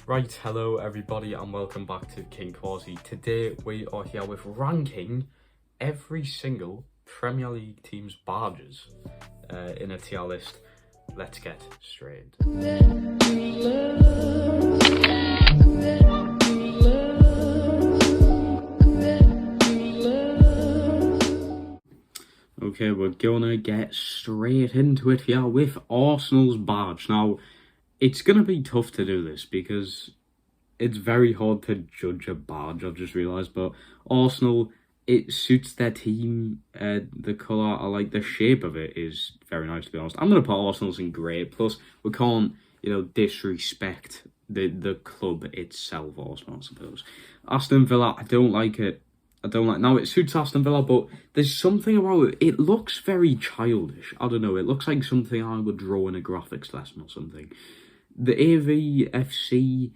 Right, hello everybody and welcome back to King Quasi. Today we are here with ranking every single Premier League team's badges in a tier list. Let's get straight. Okay, we're gonna get straight into it here with Arsenal's badge. Now, it's gonna be tough to do this because it's very hard to judge a badge, I've just realised, but Arsenal, it suits their team. The colour, I like the shape of it is very nice, to be honest. I'm going to put Arsenal's in grey, plus we can't, disrespect the club itself, Arsenal, I suppose. Aston Villa, I don't like it. Now it suits Aston Villa, but there's something about it. It looks very childish. I don't know, it looks like something I would draw in a graphics lesson or something. The AVFC,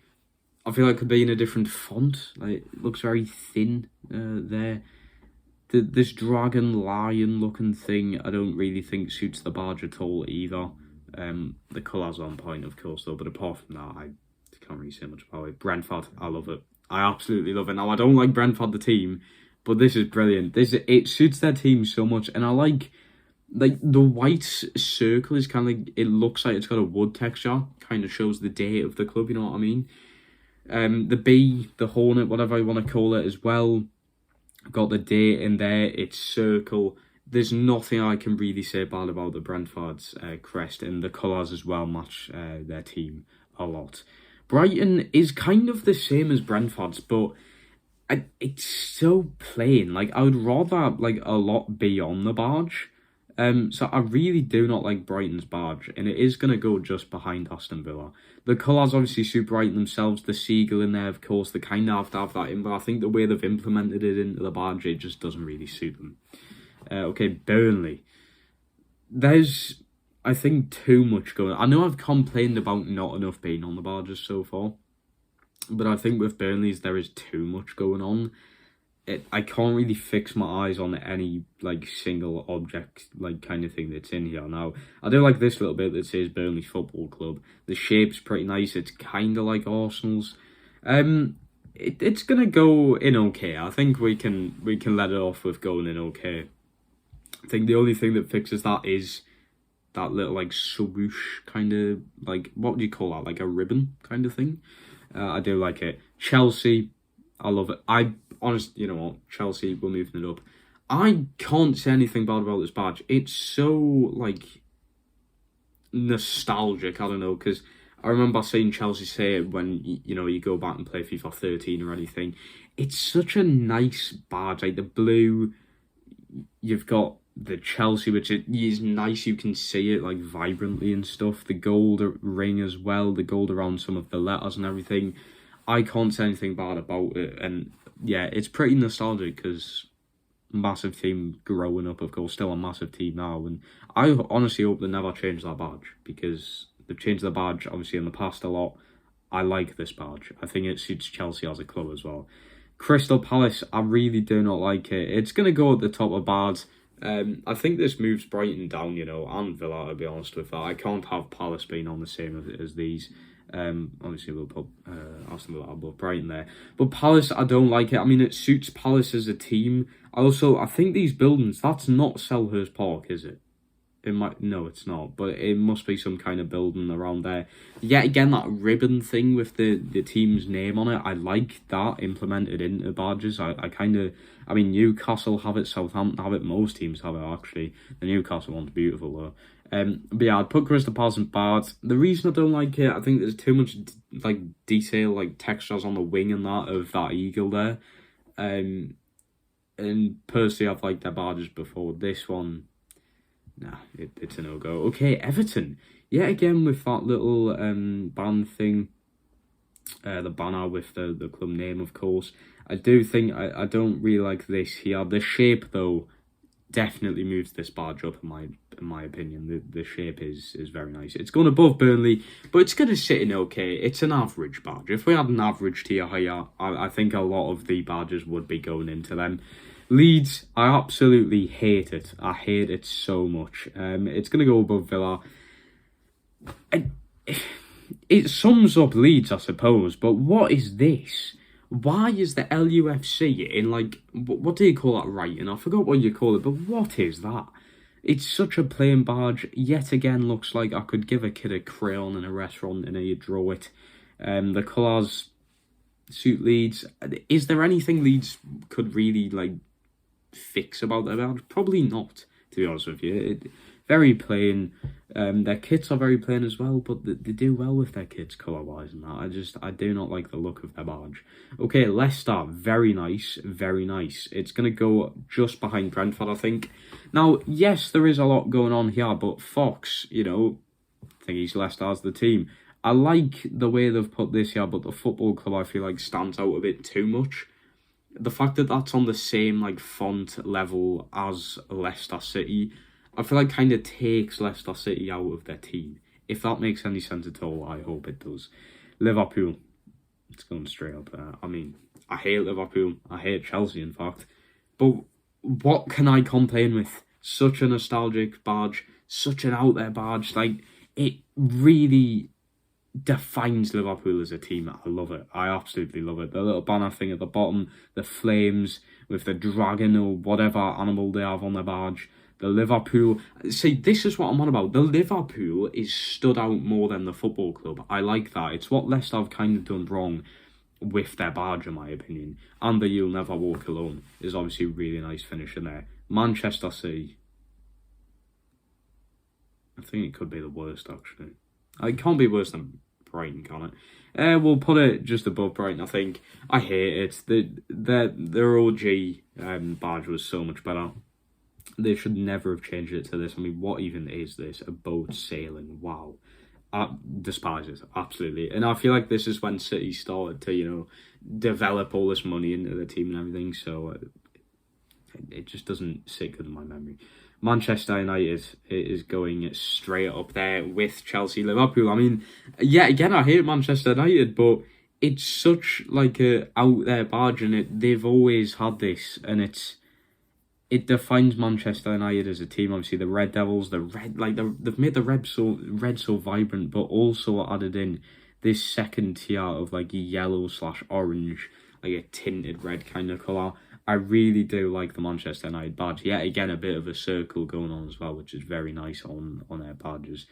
I feel like it could be in a different font. Like, it looks very thin there. This dragon lion looking thing, I don't really think suits the badge at all either. The colours on point, of course, though. But apart from that, I can't really say much about it. Brentford, I love it. I absolutely love it. Now, I don't like Brentford, the team, but this is brilliant. It suits their team so much, and I like the white circle is kind of like, it looks like it's got a wood texture. Kind of shows the date of the club. You know what I mean? The bee, the hornet, whatever you want to call it as well, got the date in there. It's circle. There's nothing I can really say bad about the Brentford's crest, and the colours as well match their team a lot. Brighton is kind of the same as Brentford's, but it's so plain. Like, I would rather like a lot be on the badge. So I really do not like Brighton's badge, and it is going to go just behind Aston Villa. The colours obviously suit Brighton themselves. The seagull in there, of course, they kind of have to have that in, but I think the way they've implemented it into the badge, it just doesn't really suit them. Okay, Burnley. There's, I think, too much going on. I know I've complained about not enough being on the badges so far, but I think with Burnley's there is too much going on. I can't really fix my eyes on any like single object like kind of thing that's in here. Now, I do like this little bit that says Burnley Football Club. The shape's pretty nice. It's kind of like Arsenal's. It's gonna go in okay. I think we can let it off with going in okay. I think the only thing that fixes that is that little like swoosh kind of, like, what do you call that? Like a ribbon kind of thing. I do like it. Chelsea, I love it. Honestly, you know what? Chelsea, we're moving it up. I can't say anything bad about this badge. It's so, like, nostalgic. I don't know, because I remember seeing Chelsea say it when, you go back and play FIFA 13 or anything. It's such a nice badge. Like, the blue, you've got the Chelsea, which is nice. You can see it, like, vibrantly and stuff. The gold ring as well. The gold around some of the letters and everything. I can't say anything bad about it, and yeah, it's pretty nostalgic because massive team growing up, of course, still a massive team now, and I honestly hope they never change that badge because they've changed the badge obviously in the past a lot. I like this badge. I think it suits Chelsea as a club as well. Crystal Palace, I really do not like it. It's going to go at the top of bad. I think this moves Brighton down, and Villa, to be honest with that. I can't have Palace being on the same as these. Obviously we'll put Aston Villa above Brighton there, but Palace, I don't like it. I mean, it suits Palace as a team. I think these buildings, that's not Selhurst Park, is it? No, it's not, but it must be some kind of building around there. Yet again, that ribbon thing with the team's name on it, I like that implemented into badges. I mean, Newcastle have it, Southampton have it, most teams have it actually. The Newcastle one's beautiful though. But yeah, I'd put Crystal Palace in bad. The reason I don't like it, I think there's too much like detail, like textures on the wing and that of that eagle there. And personally, I've liked their badges before. This one, nah, it's a no-go. Okay, Everton. Yet again with that little band thing. The banner with the club name, of course. I do think, I don't really like this here. The shape, though, definitely moves this badge up in my opinion. The shape is very nice. It's going above Burnley, but it's going to sit in okay. It's an average badge. If we had an average tier here, I think a lot of the badges would be going into them. Leeds, I absolutely hate it. I hate it so much. It's going to go above Villa. it sums up Leeds, I suppose, but what is this? Why is the LUFC in, like, what do you call that writing? I forgot what you call it, but what is that? It's such a plain badge. Yet again, looks like I could give a kid a crayon in a restaurant and he'd draw it. The colours suit Leeds. Is there anything Leeds could really, like, fix about their badge? Probably not, to be honest with you. Very plain. Their kits are very plain as well, but they do well with their kits colour-wise and that. I do not like the look of their badge. Okay, Leicester, very nice, very nice. It's going to go just behind Brentford, I think. Now, yes, there is a lot going on here, but Fox, you know, I think he's Leicester as the team. I like the way they've put this here, but the football club, I feel like, stands out a bit too much. The fact that that's on the same, like, font level as Leicester City, I feel like kind of takes Leicester City out of their team. If that makes any sense at all, I hope it does. Liverpool, it's going straight up there. I mean, I hate Liverpool. I hate Chelsea, in fact. But what can I complain with? Such a nostalgic badge, such an out there badge. Like, it really defines Liverpool as a team. I love it. I absolutely love it. The little banner thing at the bottom, the flames with the dragon or whatever animal they have on their badge. The Liverpool... See, this is what I'm on about. The Liverpool is stood out more than the football club. I like that. It's what Leicester have kind of done wrong with their badge, in my opinion. And the You'll Never Walk Alone is obviously a really nice finish in there. Manchester City. I think it could be the worst, actually. It can't be worse than Brighton, can it? We'll put it just above Brighton, I think. I hate it. Their OG badge was so much better. They should never have changed it to this. I mean, what even is this? A boat sailing? Wow. I despise it, absolutely. And I feel like this is when City started to, you know, develop all this money into the team and everything. So it just doesn't sit good in my memory. Manchester United is going straight up there with Chelsea, Liverpool. I mean, yeah, again, I hate Manchester United, but it's such like a out there badge, and they've always had this, and it defines Manchester United as a team. Obviously, the Red Devils, they've made the red so vibrant, but also added in this second tier of like yellow/orange, like a tinted red kind of colour. I really do like the Manchester United badge. Yet again, a bit of a circle going on as well, which is very nice on their badges.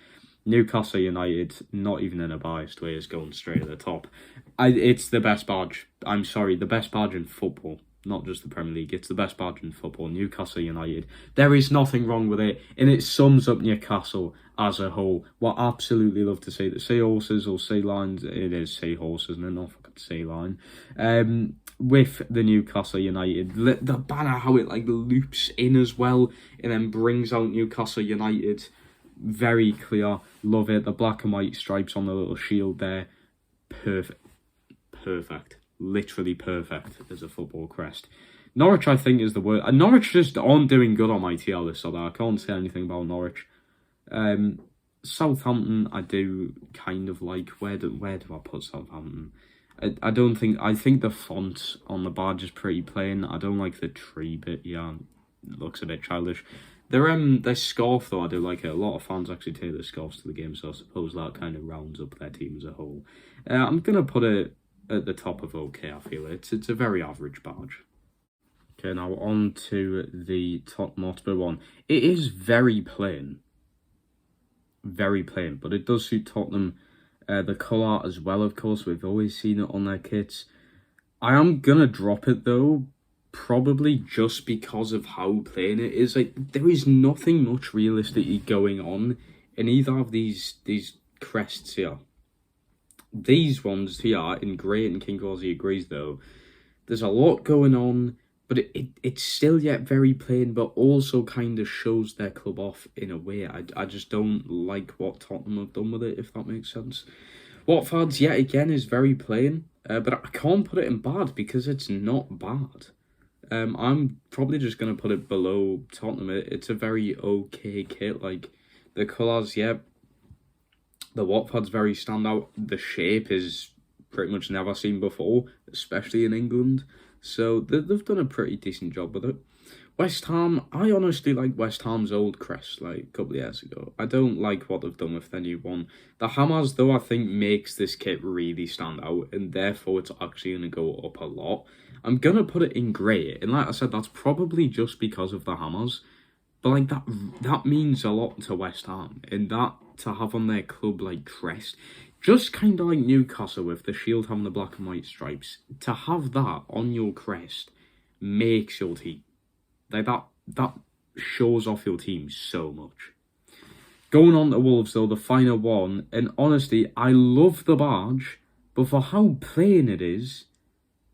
Newcastle United, not even in a biased way, is going straight at the top. It's the best badge. I'm sorry, the best badge in football. Not just the Premier League, it's the best badge in football. Newcastle United. There is nothing wrong with it, and it sums up Newcastle as a whole. What I absolutely love to see, the seahorses or sea lions, it is seahorses, and not fucking sea lion. With the Newcastle United, the banner, how it like loops in as well, and then brings out Newcastle United. Very clear, love it. The black and white stripes on the little shield there, perfect. Literally perfect as a football crest. Norwich, I think, is the worst. Norwich just aren't doing good on my tier list, so I can't say anything about Norwich. Southampton, I do kind of like. Where do I put Southampton? I think the font on the badge is pretty plain. I don't like the tree bit. Yeah, it looks a bit childish. Their scarf, though, I do like it. A lot of fans actually take their scarves to the game, so I suppose that kind of rounds up their team as a whole. I'm gonna put it at the top of okay, I feel it's a very average badge. Okay, now on to the Tottenham Hotspur one. It is very plain, but it does suit Tottenham. The colour as well, of course, we've always seen it on their kits. I am gonna drop it though, probably just because of how plain it is. Like, there is nothing much realistically going on in either of these crests here. These ones here in grey, and King Gauzy agrees though, there's a lot going on, but it's still yet very plain, but also kind of shows their club off in a way. I just don't like what Tottenham have done with it, if that makes sense. Watford's yet again is very plain, but I can't put it in bad because it's not bad. I'm probably just going to put it below Tottenham. It's a very okay kit. Like, the colours, yeah, the Watford's very standout. The shape is pretty much never seen before, especially in England. So they've done a pretty decent job with it. West Ham, I honestly like West Ham's old crest, like, a couple of years ago. I don't like what they've done with their new one. The Hammers, though, I think makes this kit really stand out, and therefore it's actually going to go up a lot. I'm going to put it in grey, and like I said, that's probably just because of the Hammers. But, like, that means a lot to West Ham, and that to have on their club, like, crest, just kind of like Newcastle with the shield having the black and white stripes, to have that on your crest makes your team. Like, that shows off your team so much. Going on to Wolves, though, the final one, and honestly, I love the badge, but for how plain it is,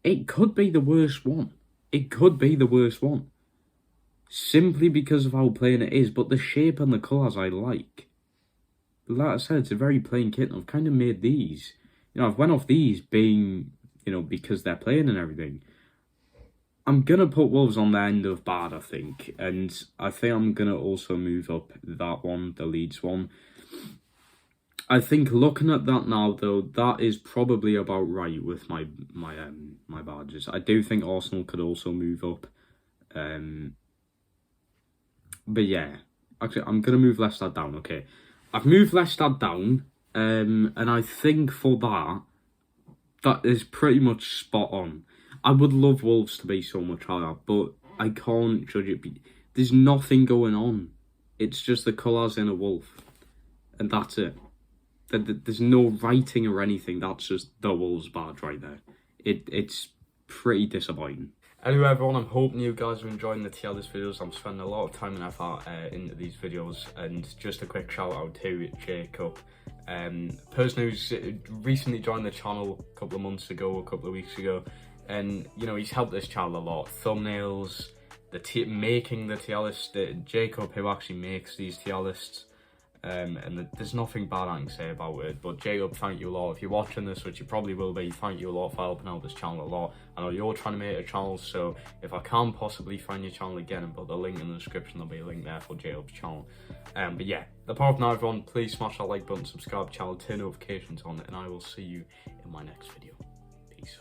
it could be the worst one. It could be the worst one. Simply because of how plain it is, but the shape and the colours I like. Like I said, it's a very plain kit, and I've kind of made these. You know, I've went off these being, you know, because they're plain and everything. I'm going to put Wolves on the end of bad, I think. And I think I'm going to also move up that one, the Leeds one. I think looking at that now, though, that is probably about right with my badges. I do think Arsenal could also move up. But yeah, actually, I'm going to move Leicester down, okay. I've moved Leicester down, and I think for that is pretty much spot on. I would love Wolves to be so much higher, but I can't judge it. There's nothing going on. It's just the colours in a wolf, and that's it. There's no writing or anything. That's just the Wolves badge right there. It's pretty disappointing. Anyway, everyone, I'm hoping you guys are enjoying the tier list videos. I'm spending a lot of time and effort into these videos, and just a quick shout out to Jacob, person who's recently joined the channel a couple of weeks ago, and you know, he's helped this channel a lot. Thumbnails, making the tier list. Jacob, who actually makes these tier lists. And there's nothing bad I can say about it, but Jacob, thank you a lot. If you're watching this, which you probably will be, thank you a lot for helping out this channel a lot. I know you're trying to make a channel, so if I can possibly find your channel again and put the link in the description, there'll be a link there for Jacob's channel. But yeah, apart from that, everyone, please smash that like button, subscribe to the channel, turn notifications on, and I will see you in my next video. Peace.